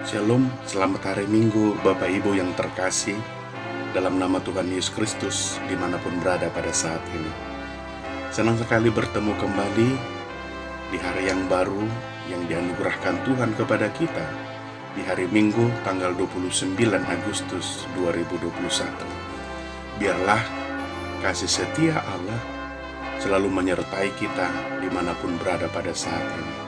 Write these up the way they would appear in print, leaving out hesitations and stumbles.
Shalom, selamat hari Minggu Bapak Ibu yang terkasih dalam nama Tuhan Yesus Kristus dimanapun berada pada saat ini. Senang sekali bertemu kembali di hari yang baru yang dianugerahkan Tuhan kepada kita di hari Minggu tanggal 29 Agustus 2021. Biarlah kasih setia Allah selalu menyertai kita dimanapun berada pada saat ini.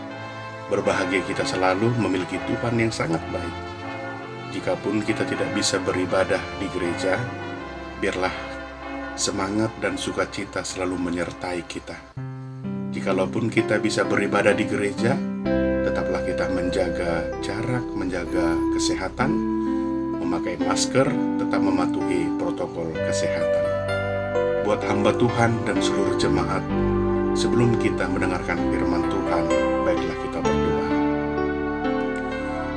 Berbahagia kita selalu memiliki Tuhan yang sangat baik. Jikapun kita tidak bisa beribadah di gereja, biarlah semangat dan sukacita selalu menyertai kita. Jikalaupun kita bisa beribadah di gereja, tetaplah kita menjaga jarak, menjaga kesehatan, memakai masker, tetap mematuhi protokol kesehatan. Buat hamba Tuhan dan seluruh jemaat, sebelum kita mendengarkan firman Tuhan, baiklah kita berdoa.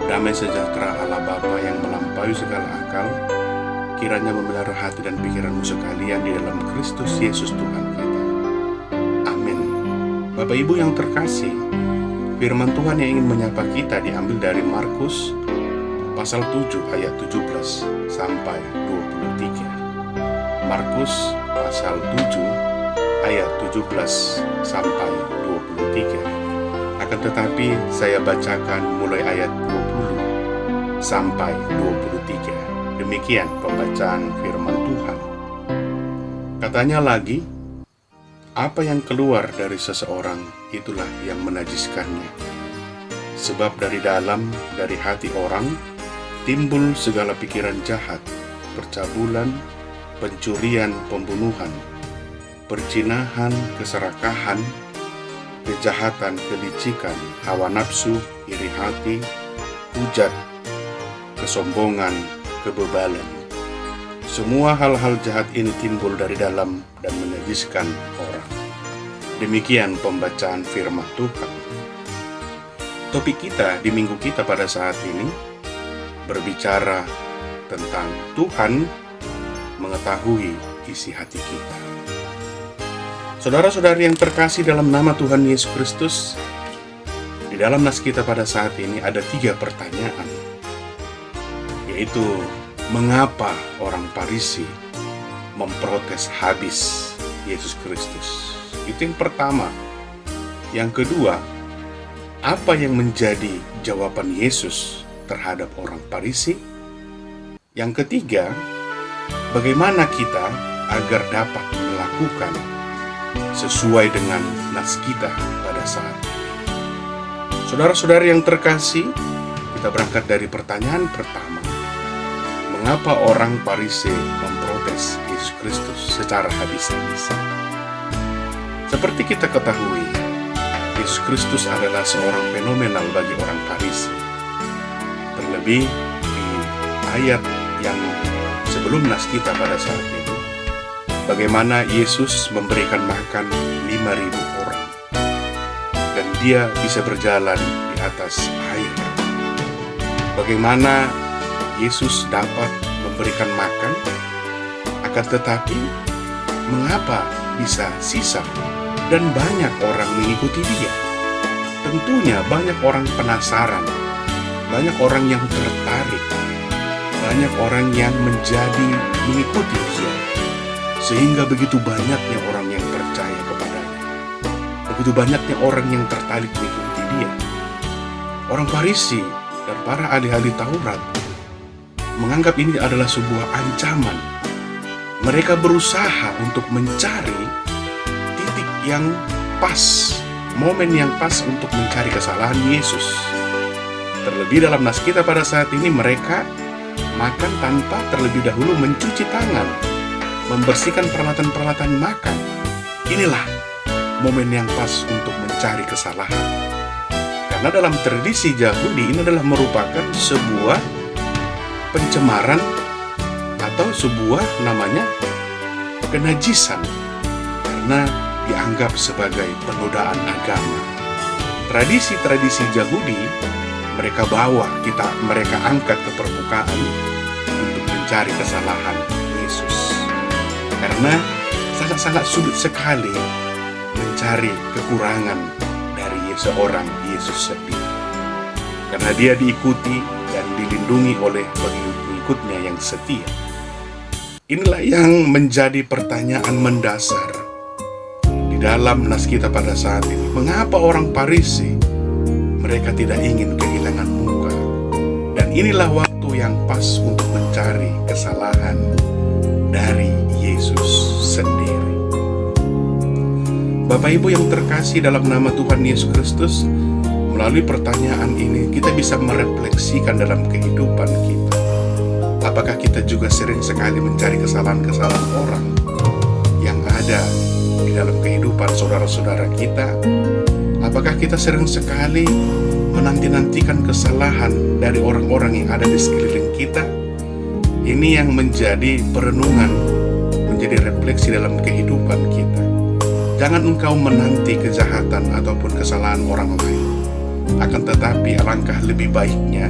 Damai sejahtera Allah Bapa yang melampaui segala akal, kiranya memelihara hati dan pikiranmu sekalian di dalam Kristus Yesus Tuhan kita. Amin. Bapak Ibu yang terkasih, firman Tuhan yang ingin menyapa kita diambil dari Markus pasal 7 ayat 17 sampai 23. Markus pasal 7 ayat 17 sampai 23. Akan tetapi saya bacakan mulai ayat 20 sampai 23. Demikian pembacaan firman Tuhan. Katanya lagi, apa yang keluar dari seseorang itulah yang menajiskannya. Sebab dari dalam, dari hati orang, timbul segala pikiran jahat, percabulan, pencurian, pembunuhan, perzinahan, keserakahan, kejahatan, kelicikan, hawa nafsu, iri hati, hujat, kesombongan, kebebalan. Semua hal-hal jahat ini timbul dari dalam dan menajiskan orang. Demikian pembacaan firman Tuhan. Topik kita di minggu kita pada saat ini berbicara tentang Tuhan mengetahui isi hati kita. Saudara-saudari yang terkasih dalam nama Tuhan Yesus Kristus, di dalam nas kita pada saat ini ada 3 pertanyaan, yaitu mengapa orang Farisi memprotes habis Yesus Kristus? Itu yang pertama. Yang kedua, apa yang menjadi jawaban Yesus terhadap orang Farisi? Yang ketiga, bagaimana kita agar dapat melakukan sesuai dengan nas kita pada saat ini. Saudara-saudari yang terkasih, kita berangkat dari pertanyaan pertama. Mengapa orang Farisi memprotes Yesus Kristus secara habis-habisan? Seperti kita ketahui, Yesus Kristus adalah seorang fenomenal bagi orang Farisi. Terlebih di ayat yang sebelum nas kita pada saat itu, bagaimana Yesus memberikan makan 5.000 orang dan dia bisa berjalan di atas air. Bagaimana Yesus dapat memberikan makan, akan tetapi mengapa bisa sisa dan banyak orang mengikuti dia? Tentunya banyak orang penasaran, banyak orang yang tertarik, banyak orang yang menjadi mengikuti dia. Sehingga begitu banyaknya orang yang percaya kepadanya. Begitu banyaknya orang yang tertarik mengikuti dia. Orang Farisi dan para ahli-ahli Taurat menganggap ini adalah sebuah ancaman. Mereka berusaha untuk mencari titik yang pas, momen yang pas untuk mencari kesalahan Yesus. Terlebih dalam nas kita pada saat ini, mereka makan tanpa terlebih dahulu mencuci tangan, membersihkan peralatan-peralatan makan. Inilah momen yang pas untuk mencari kesalahan. Karena dalam tradisi Yahudi ini adalah merupakan sebuah pencemaran atau sebuah namanya kenajisan, karena dianggap sebagai penodaan agama. Tradisi-tradisi Yahudi mereka mereka angkat ke permukaan untuk mencari kesalahan Yesus. Karena sangat-sangat sulit sekali mencari kekurangan dari seorang Yesus sendiri. karena dia diikuti dan dilindungi oleh pengikut-pengikutnya yang setia. Inilah yang menjadi pertanyaan mendasar di dalam nas kita pada saat ini. Mengapa orang Farisi mereka tidak ingin kehilangan muka? Dan inilah waktu yang pas untuk mencari kesalahan dari Yesus sendiri. Bapak Ibu yang terkasih dalam nama Tuhan Yesus Kristus, melalui pertanyaan ini kita bisa merefleksikan dalam kehidupan kita. Apakah kita juga sering sekali mencari kesalahan-kesalahan orang yang ada di dalam kehidupan saudara-saudara kita? Apakah kita sering sekali menanti-nantikan kesalahan dari orang-orang yang ada di sekeliling kita? Ini yang menjadi perenungan, menjadi refleksi dalam kehidupan kita. Jangan engkau menanti kejahatan ataupun kesalahan orang lain. Akan tetapi alangkah lebih baiknya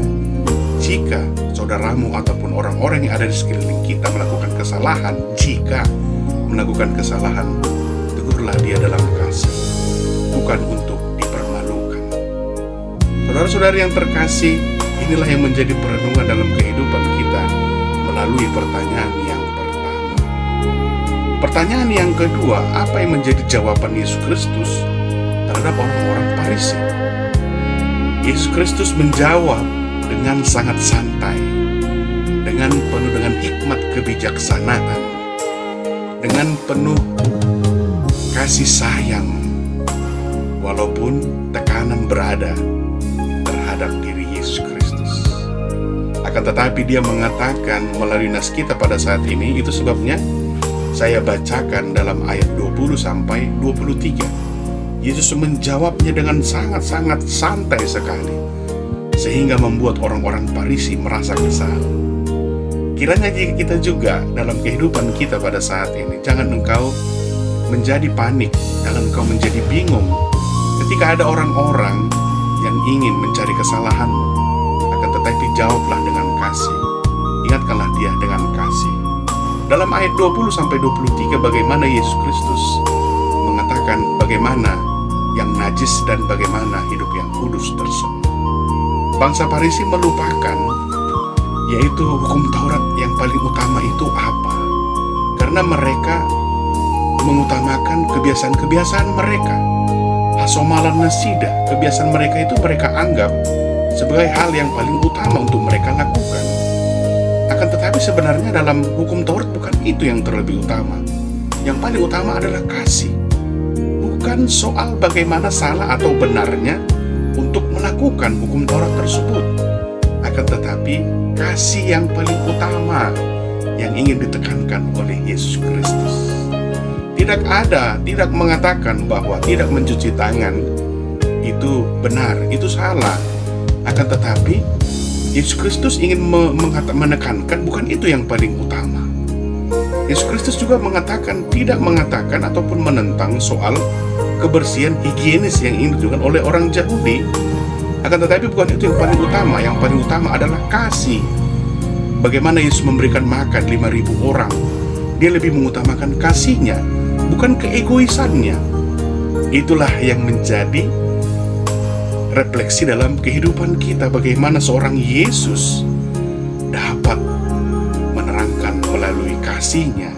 jika saudaramu ataupun orang-orang yang ada di sekeliling kita melakukan kesalahan, jika melakukan kesalahan, tegurlah dia dalam kasih, bukan untuk dipermalukan. Saudara-saudari yang terkasih, inilah yang menjadi perenungan dalam kehidupan kita melalui pertanyaan yang pertama. Pertanyaan yang kedua, apa yang menjadi jawaban Yesus Kristus terhadap orang-orang Farisi? Yesus Kristus menjawab dengan sangat santai, dengan penuh dengan hikmat kebijaksanaan, dengan penuh kasih sayang, walaupun tekanan berada terhadap diri Yesus Kristus. Akan tetapi dia mengatakan melalui nas kita pada saat ini, itu sebabnya saya bacakan dalam ayat 20 sampai 23. Yesus menjawabnya dengan sangat-sangat santai sekali, sehingga membuat orang-orang Farisi merasa kesal. Kiranya jika kita juga dalam kehidupan kita pada saat ini, jangan engkau menjadi panik, jangan engkau menjadi bingung ketika ada orang-orang yang ingin mencari kesalahanmu. Akan tetapi jawablah dengan kasih, ingatkanlah dia dengan kasih. Dalam ayat 20 sampai 23 bagaimana Yesus Kristus mengatakan bagaimana yang najis dan bagaimana hidup yang kudus tersebut. Bangsa Farisi melupakan, yaitu hukum Taurat yang paling utama itu apa? Karena mereka mengutamakan kebiasaan-kebiasaan mereka. Hasomalan nasida, kebiasaan mereka itu mereka anggap sebagai hal yang paling utama untuk mereka lakukan. Akan tetapi sebenarnya dalam hukum Taurat bukan itu yang terlebih utama. Yang paling utama adalah kasih. Bukan soal bagaimana salah atau benarnya untuk melakukan hukum Taurat tersebut. Akan tetapi kasih yang paling utama yang ingin ditekankan oleh Yesus Kristus. Tidak mengatakan bahwa tidak mencuci tangan itu benar, itu salah. Akan tetapi Yesus Kristus ingin menekankan bukan itu yang paling utama. Yesus Kristus juga tidak mengatakan ataupun menentang soal kebersihan higienis yang ingin dilakukan oleh orang Yahudi. Akan tetapi bukan itu yang paling utama. Yang paling utama adalah kasih. Bagaimana Yesus memberikan makan 5.000 orang, dia lebih mengutamakan kasihnya, bukan keegoisannya. Itulah yang menjadi refleksi dalam kehidupan kita, bagaimana seorang Yesus dapat menerangkan melalui kasihnya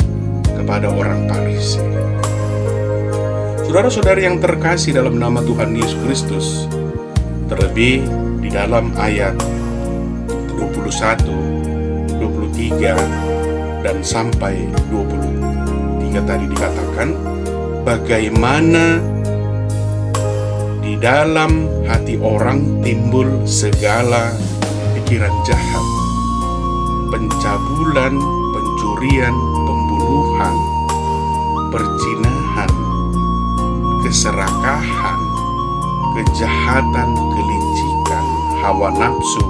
kepada orang Farisi. Saudara-saudari yang terkasih dalam nama Tuhan Yesus Kristus, terlebih di dalam ayat 21, 23, dan sampai 23 tadi dikatakan, bagaimana di dalam hati orang timbul segala pikiran jahat, pencabulan, pencurian, pembunuhan, perzinahan, keserakahan, kejahatan, kelicikan, hawa nafsu,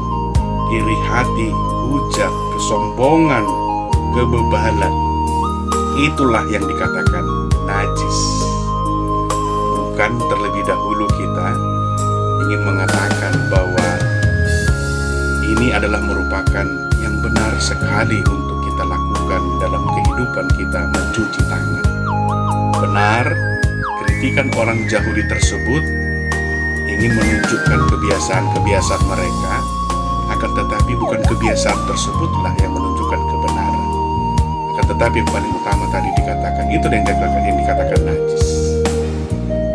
iri hati, hujat, kesombongan, kebebalan. Itulah yang dikatakan najis. Bukan terlebih dahulu kita ingin mengatakan bahwa ini adalah merupakan yang benar sekali untuk kita lakukan dalam kehidupan kita, mencuci tangan. Benar, kritikan orang Yahudi tersebut ingin menunjukkan kebiasaan-kebiasaan mereka, akan tetapi bukan kebiasaan tersebutlah yang menunjukkan kebenaran. Akan tetapi yang paling utama tadi dikatakan, itu yang dikatakan najis.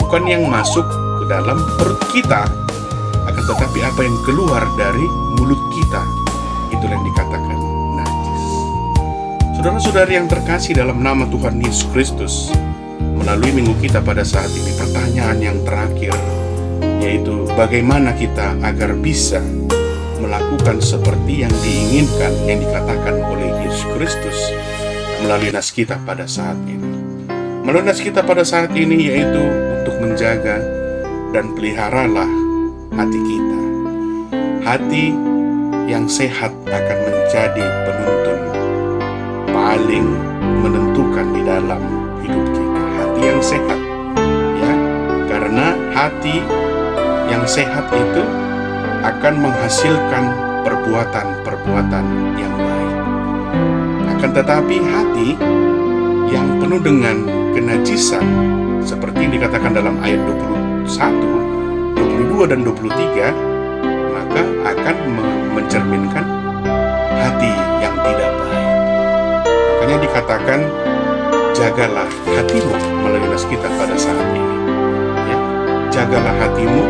Bukan yang masuk ke dalam perut kita, akan tetapi apa yang keluar dari mulut kita, itulah yang dikatakan najis. Saudara-saudari yang terkasih dalam nama Tuhan Yesus Kristus, melalui minggu kita pada saat ini, pertanyaan yang terakhir, yaitu bagaimana kita agar bisa melakukan seperti yang diinginkan, yang dikatakan oleh Yesus Kristus melalui nas kita pada saat ini. Melalui nas kita pada saat ini, yaitu untuk menjaga dan peliharalah hati kita. Hati yang sehat akan menjadi penuntun paling menentukan di dalam hidup kita. Hati yang sehat, ya, karena hati yang sehat itu akan menghasilkan perbuatan-perbuatan yang baik. Akan tetapi hati yang penuh dengan kenajisan, seperti yang dikatakan dalam ayat 21, 22 dan 23, maka akan mencerminkan hati yang tidak baik. Makanya dikatakan, jagalah hatimu melalui nas kita pada saat ini. Ya, jagalah hatimu,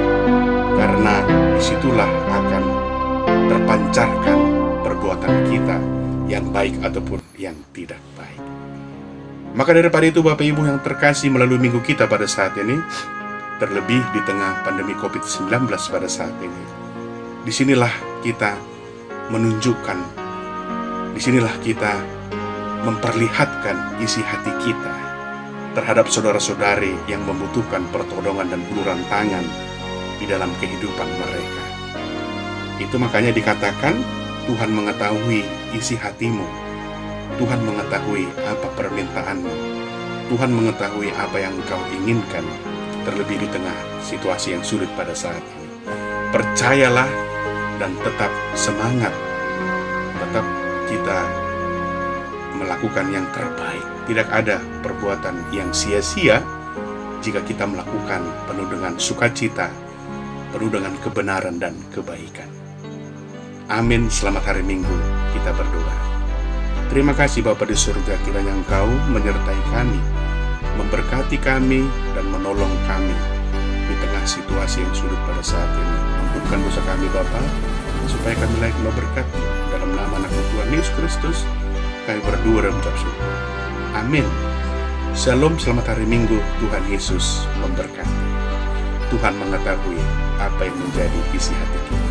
karena disitulah akan terpancarkan perbuatan kita yang baik ataupun yang tidak baik. Maka daripada itu, Bapak Ibu yang terkasih, melalui minggu kita pada saat ini, terlebih di tengah pandemi COVID-19 pada saat ini, disinilah kita menunjukkan, disinilah kita memperlihatkan isi hati kita terhadap saudara-saudari yang membutuhkan pertolongan dan uluran tangan di dalam kehidupan mereka. Itu makanya dikatakan, Tuhan mengetahui isi hatimu, Tuhan mengetahui apa permintaanmu, Tuhan mengetahui apa yang engkau inginkan, terlebih di tengah situasi yang sulit pada saat ini. Percayalah dan tetap semangat, tetap kita melakukan yang terbaik. Tidak ada perbuatan yang sia-sia jika kita melakukan penuh dengan sukacita, penuh dengan kebenaran dan kebaikan. Amin. Selamat hari Minggu, kita berdoa. Terima kasih Bapa di surga, kiranya Engkau menyertai kami, memberkati kami, dan menolong kami di tengah situasi yang sulit pada saat ini. Ampunkan dosa kami Bapa, supaya kami layak berkati. Dalam nama anak Tuhan Yesus Kristus, kami berdoa dan mengucap syukur. Amin. Shalom, selamat hari Minggu. Tuhan Yesus memberkati. Tuhan mengetahui apa yang menjadi isi hati kita.